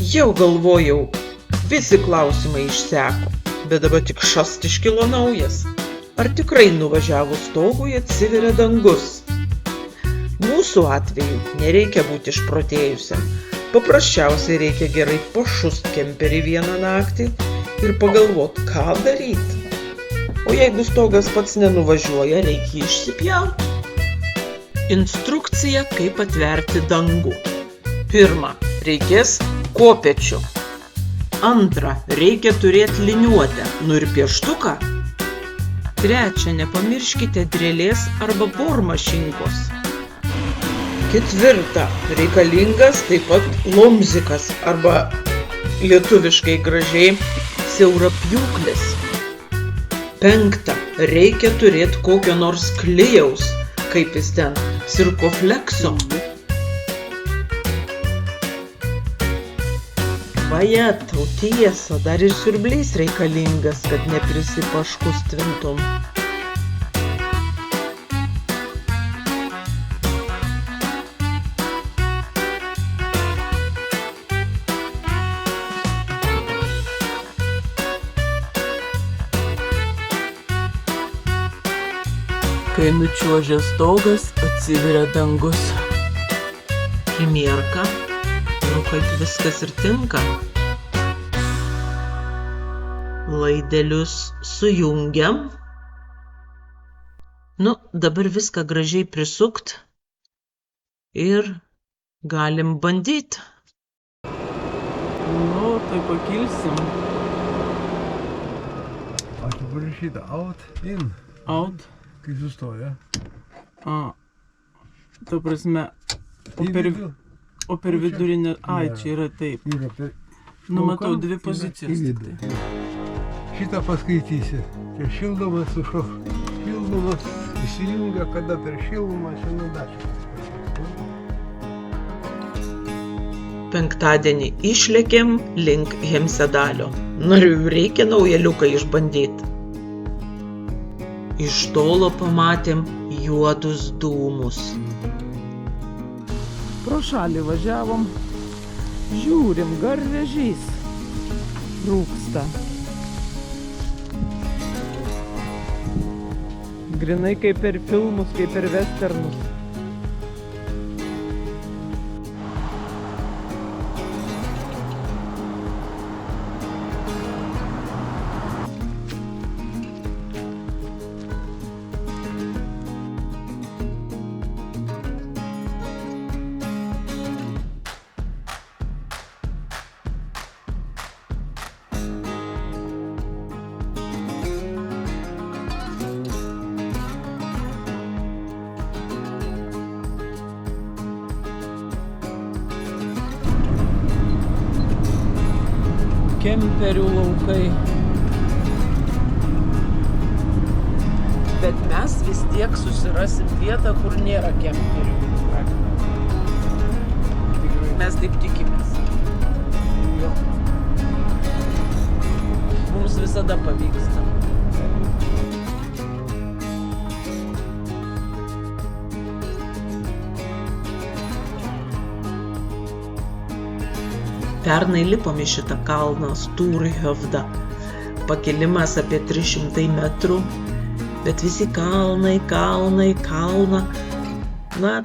Jau galvojau, visi klausimai išseko, bet dabar tik šast iškilo naujas. Ar tikrai nuvažiavus stogui atsiveria dangus? Mūsų atveju nereikia būti išprotėjusiam. Paprasčiausiai reikia gerai pašust kemperį vieną naktį ir pagalvot, ką daryti. O jeigu stogas pats nenuvažiuoja, reikia išsipjauti. Instrukcija, kaip atverti dangų. Pirma, reikės kopėčių. Antra, reikia turėti liniuotę, ir pieštuką. Trečia, nepamirškite drėlės arba bormašinkos. Ketvirta, reikalingas taip pat lomzikas arba lietuviškai gražiai siaurapjūklis. Penkta, reikia turėti kokio nors klijaus, kaip jis ten, cirkoflekso. Vajetau, tiesa, dar ir siurblys reikalingas, kad neprisipaškustvintum. Kai nučiuožia stogas, atsiveria dangus. Primierka, kaip viskas ir tinka. Laidelius sujungiam. Dabar viską gražiai prisukt ir galim bandyt. Tai pakilsim. A tu parašyta out, in. Out. Kai sustoja. Ta prasme, o per vidurinę, čia yra taip. Matau dvi pozicijas tik tai. Šitą paskaitysi. Tai šildomas sušok. Šildomas įsijungia, kada per šildomą šiandien dačia. Penktadienį išlėkėm link Hemsedalio. Reikia naujaliuką išbandyti. Iš tolo pamatėm juodus dūmus. Pro šalį važiavom, žiūrim, garvežys rūksta. Grinai kaip per filmus, kaip per westernus. Kemperių laukai. Bet mes vis tiek susirasim vietą, kur nėra kemperių. Mes taip tikimės. Mums visada pavyksta. Pernai lipom į šitą kalną Sturhövda. Pakilimas apie 300 metrų, bet visi kalnai.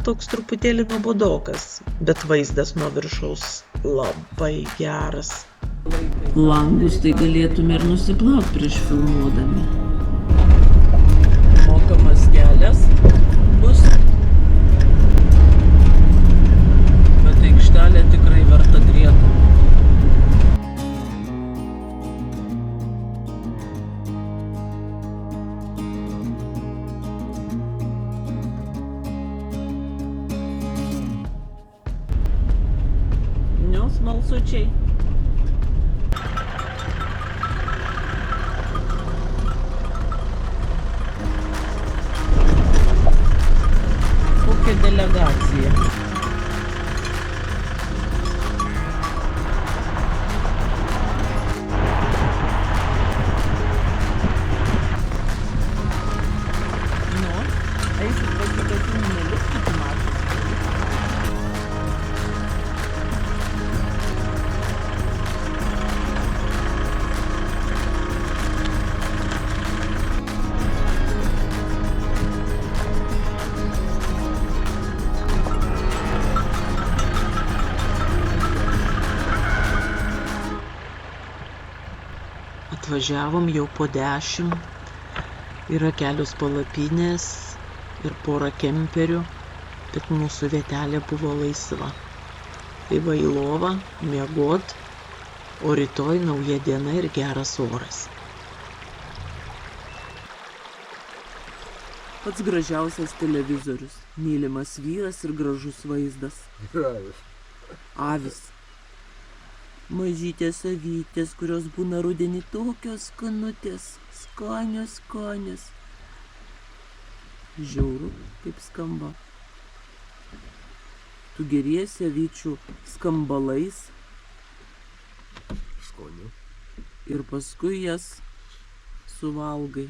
Toks truputėlį nuobodokas, bet vaizdas nuo viršaus labai geras. Langus tai galėtume ir nusiplaut prieš filmuodami. Mokamas kelias bus. Bet aikštelė tikrai verta drietų. Smalsučiai. Kokia delegacija. Eisit pasikasinį neliskit matų. atvažiavom jau po 10. Yra kelios palapinės ir pora kemperių, bet mūsų vietelė buvo laisva. Tai va į lovą, miegot, o rytoj nauja diena ir geras oras. Pats gražiausias televizorius, mylimas vyras ir gražus vaizdas. Gražus. Avis. Mažytės avytės, kurios būna rudenį tokios skanutės, skanios. Žiauru, kaip skamba. Tu geriesi avyčių skambalais Skoniu. ir paskui jas suvalgai.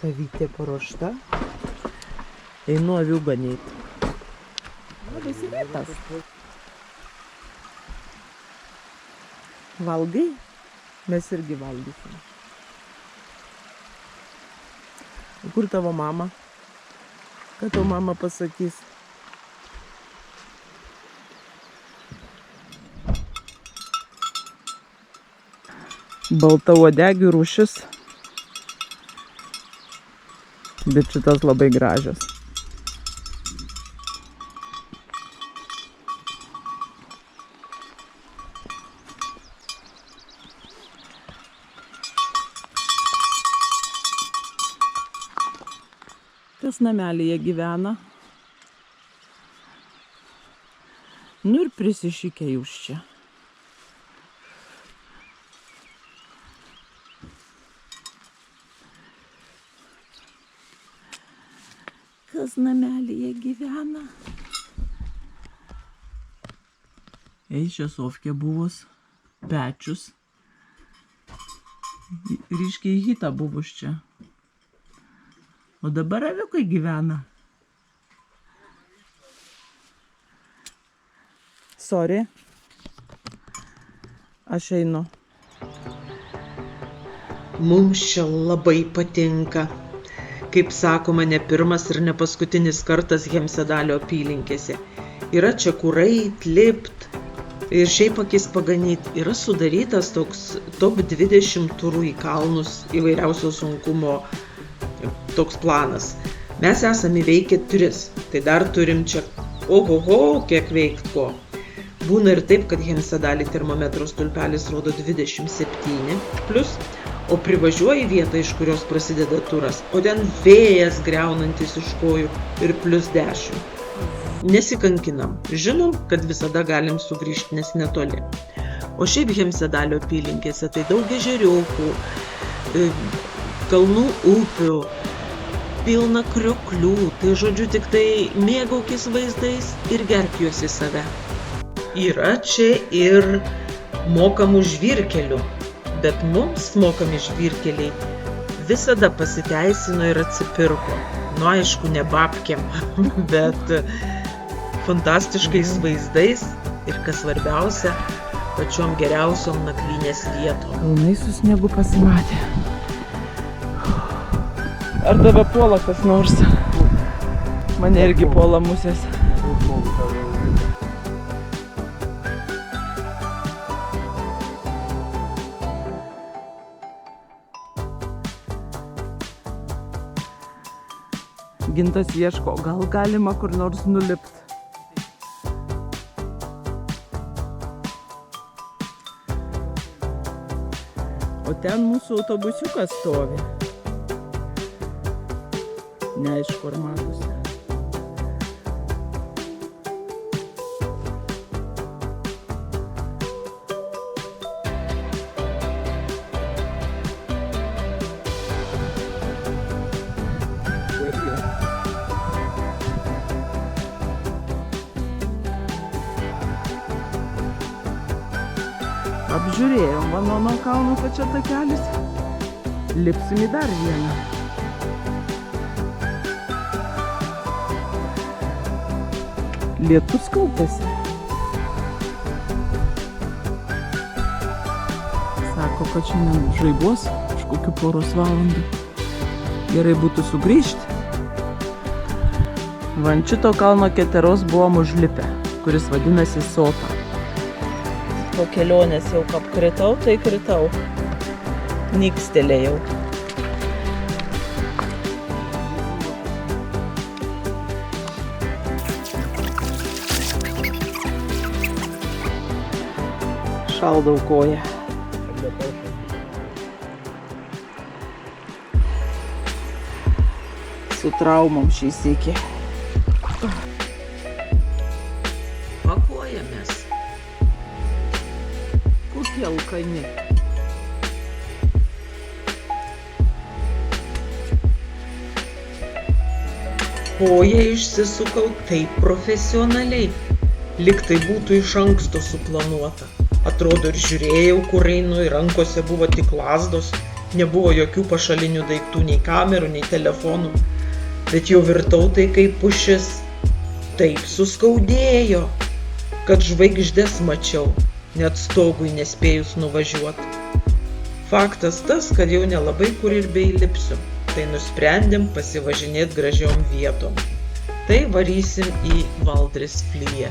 Kavytė paruošta. Einu avių ganyti. Labas rytas. Valgai? Mes irgi valgysim. Kur tavo mama? Ką tavo mama pasakys? Baltauodegių rūšis. Bet šitas labai gražios. Kas namelyje gyvena? Nu ir prisišykė jūs čia. Kas namelyje gyvena? Čia Sofkė buvus, pečius. Ryškiai hita buvus čia. O dabar aviukai gyvena. Sorry. Aš einu. Mums čia labai patinka. Kaip sakoma, ne pirmas ir ne paskutinis kartas Hemsedalio apylinkėse. Yra čia kur eit, lipt ir šiaip akis paganyt. Yra sudarytas toks top 20 turų į kalnus įvairiausio sunkumo toks planas. Mes esame įveikę 3, tai dar turim čia ohoho, kiek veikt ko. Būna ir taip, kad Hemsedalį termometro stulpelis rodo 27 plus, o privažiuoji vietą, iš kurios prasideda turas, o ten vėjas griaunantis iš kojų ir plus 10. Nesikankinam, žinom, kad visada galim sugrįžti, nes netoli. O šiaip Hemsedalio apylinkėse tai daug ežeriokų, kalnų upių, pilna krioklių, tai žodžiu tik tai mėgaukis vaizdais ir gerk juos į save. Yra čia ir mokamų žvyrkelių. Bet mums mokami žvyrkeliai visada pasiteisino ir atsipirko. Nu, aišku, ne babkėm, bet fantastiškais vaizdais ir, kas svarbiausia, pačiom geriausiom nakvynės vietom. Kalnai su sniegu pasimatė. Ar tave puola kas nors? Mane irgi puola musės. Gintas ieško, gal galima kur nors nulipt. O ten mūsų autobusiukas stovi. Neaišku, ar matosi. Apžiūrėjom Vanono kalno, kad čia takelis. Lipsim į dar vieną. Lietus kaupėsi. Sako, kad šiandien žaibuos už kokių poros valandų. Gerai būtų sugrįžti. Van šito kalno keteros buvom užlipę, kuris vadinasi Sota. Po kelionės jau apkritau, tai kritau. Nykstelėjau. Šaldau koją. Su traumom šį sykį. Pakuojamės. Kokie alkani. Koją išsisukau taip profesionaliai, lyg tai būtų iš anksto suplanuota. Atrodo ir žiūrėjau, kur einu, ir rankose buvo tik lazdos, nebuvo jokių pašalinių daiktų, nei kamerų, nei telefonų. Bet jau virtau tai kaip pušis. Taip suskaudėjo, kad žvaigždes mačiau, net stogui nespėjus nuvažiuoti. Faktas tas, kad jau nelabai kur ir beįlipsiu, tai nusprendėm pasivažinėti gražiom vietom. Tai varysim į Valdresflyje.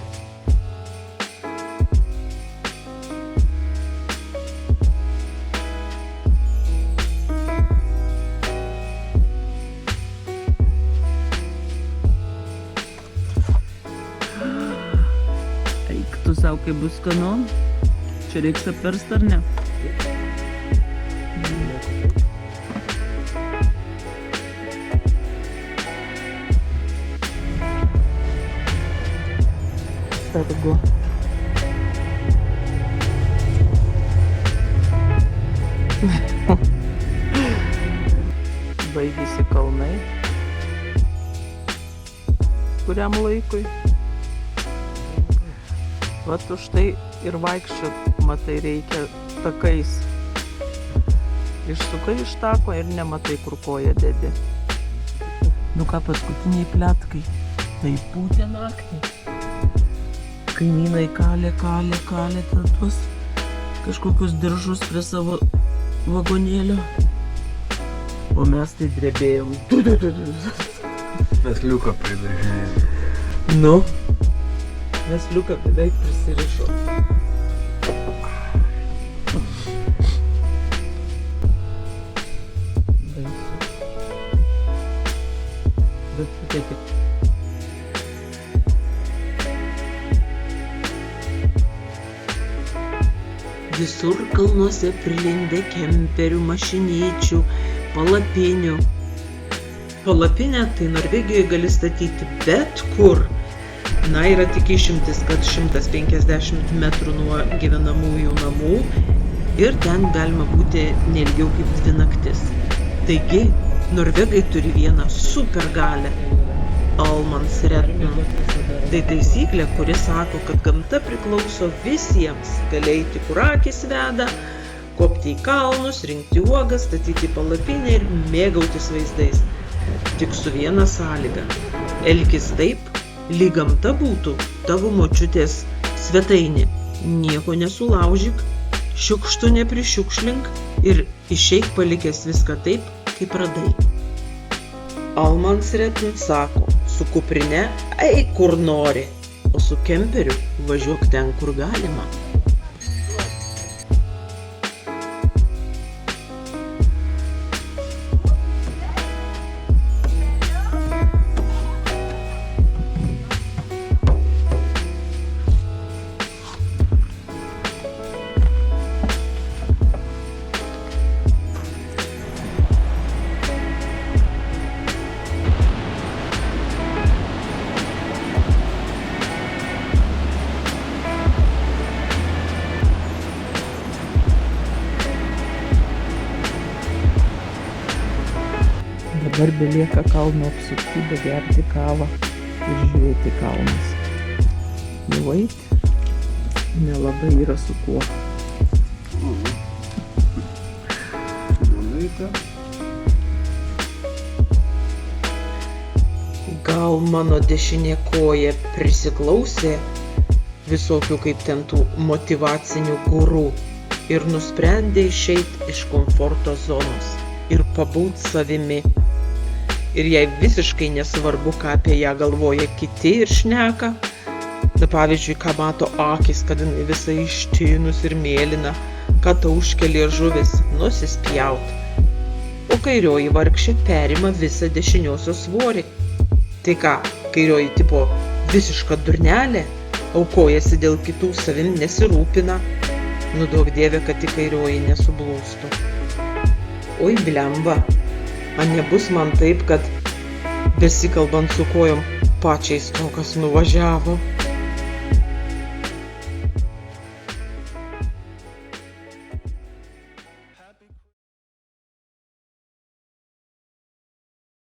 Eik tu sau, kai bus skanu. Čia reiks apverst ar ne? Sargu. Baigėsi kalnai. Kuriam laikui? Vat už tai ir vaikščiot, matai, reikia takais. Išsukai iš tako ir nematai, kur koją dedi. Nu ką, paskutiniai pletkai. Tai pūtė naktį. Kaimynai kalė tuos kažkokius diržus prie savo vagonėlio. O mes tai drebėjom. Mes liuką pridažinėjom. Nu, mes liuką beveik prisirišom. Baisu. Bet tai tik. Visur kalnuose prilindę kemperių, mašinyčių, palapinių. Palapinę tai Norvegijoje gali statyti bet kur. Na, yra tik išimtis, kad 150 metrų nuo gyvenamųjų namų ir ten galima būti neilgiau kaip 2 naktis. Taigi, Norvegai turi vieną supergalę – Almansretten. Tai taisyklė, kuri sako, kad gamta priklauso visiems. Gali eiti, kur akis veda, kopti į kalnus, rinkti uogas, statyti palapinę ir mėgautis vaizdais. Tik su viena sąlyga. Elkis taip, lyg gamta būtų tavo močiutės svetainė. Nieko nesulaužyk, šiukštu neprišiukšlink ir išeik palikęs viską taip, kaip radai. Almansretten sako, su kuprine eik kur nori, o su kemperiu važiuok ten, kur galima. Dabar belieka kalno apsuptybę gerti kavą ir žiūrėti kalnus. Jau eiti nelabai yra su kuo. Manai, Gal mano dešinė koja prisiklausė visokių kaip ten tų motyvacinių gurų ir nusprendė išeiti iš komforto zonos ir pabūt savimi. Ir jai visiškai nesvarbu, ką apie ją galvoja kiti ir šneka. Pavyzdžiui, ką mato akis, kad jinai visai ištinus ir mėlyna, kad tauškia liežuvis, nusispjaut. O kairioji vargšė perima visą dešiniosios svorį. Tai ką, kairioji tipo visiška durnelė, aukojasi dėl kitų, savim nesirūpina. Duok Dieve, kad tik kairioji nesublūstų. Oi blemba, nebus man taip, kad besikalbant su kojom pačiai stogas nuvažiavo.